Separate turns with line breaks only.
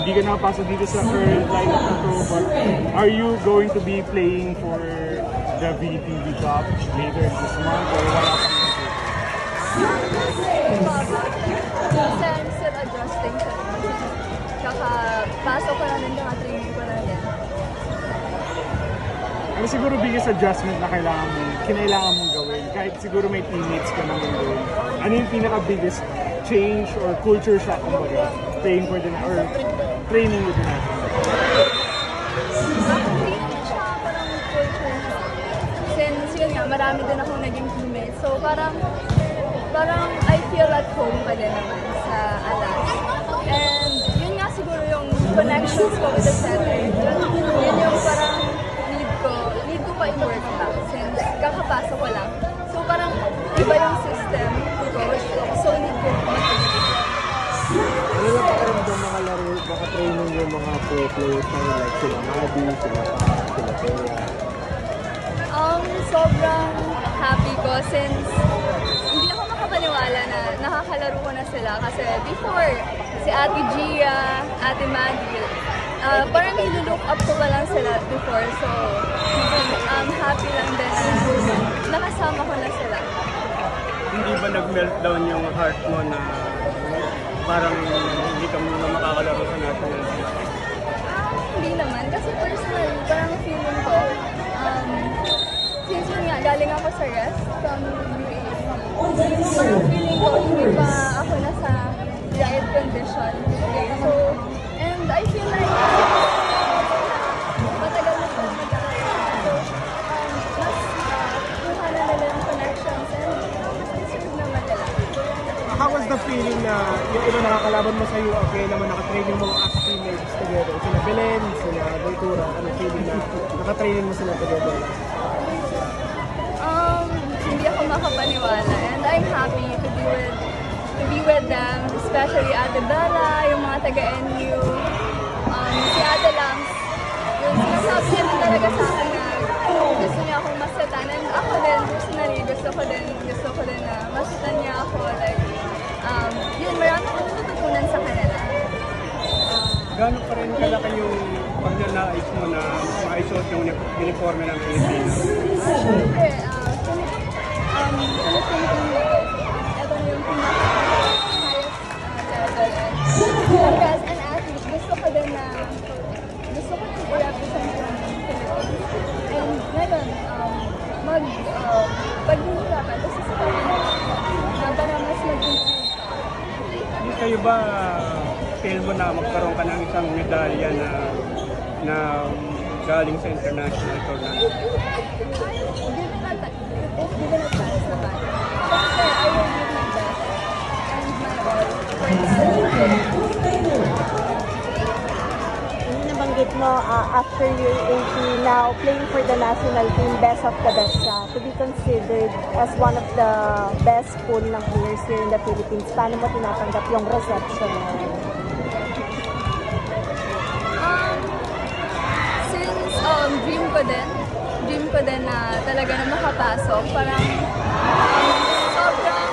hindi ka nakapasok dito sa current lineup na to, but are you going to be playing for the VTV Cup later this month or wala pang
Kasi I'm still adjusting sa rin. Kakapasok ko na din, kaka-training ko na din.
Ano siguro biggest adjustment na kinailangan mong gawin? Kahit siguro may teammates ka naman doon. Ano yung pinaka-biggest change or culture shock kumbaga playing for the or training with the national?
Hindi naman siya parang culture shock. Since yun nga, marami din akong naging teammates. So parang I feel at home pa din naman sa Alas. And yun nga siguro yung connections ko with the setter. Yun yung parang need ko pa i-work back since kakapasok ko lang. So parang iba yung system ko. So need ko
ano na pakiramdam mga laro, mga training yung mga pro players na like sila Madi, sila Paz, sila Thea?
Sobrang happy ko since hindi ako makapaniwala na nakakalaro ko na sila kasi before si Ate Gia, Ate Madi, parang nilook up ko pa lang sila before, so happy lang din na nakasama ko na sila.
Hindi ba nag-meltdown yung heart mo na parang hindi ka muna makakalaro sa national team?
Hindi naman, kasi personally, parang feeling ko, since yun nga, galing ako sa rest from UAE, parang feeling ko, hindi pa ako nasa right condition. So, and I feel like, matagal na po mag-aaral. So, mas kuha na nila yung connections and mas deserve naman nila.
How was the feeling na yung iba nakakalaban mo sa UAP naman nakatraining mo as teammates together? Sila Belen, sila Ventura, anong feeling na nakatraining mo sila together?
Hindi ako makapaniwala and I'm happy to be with them, especially Ate Bella, yung mga taga-NU, si Ate Lams. Yung sinasabi niya din talaga sa akin na gusto niya akong masatan and ako din, personally, gusto ko din na masatan niya ako. Like, yun, marami akong natutunan sa kanila.
Gano'n pa rin kalaki yung pagnanais mo na maisuot yung uniforme ng Pilipinas?
Siyempre, ito na yung pinaka-highest level. As an athlete, gusto ko din i-represent yung Philippines. And ngayon, pag-hihirapan, gusto ko na para mas mag-improve pa.
Hindi kayo ba feel mo na magkaroon ka ng isang medalya na galing sa international tournament?
Given a chance naman. Siyempre, I will give my best and my all for that.
Yung nabanggit mo, after your 80, now playing for the national team, best of the best ka, to be considered as one of the best pool ng players here in the Philippines. Paano mo tinatanggap yung reception mo?
Since dream ko din na talaga na makapasok, parang sobrang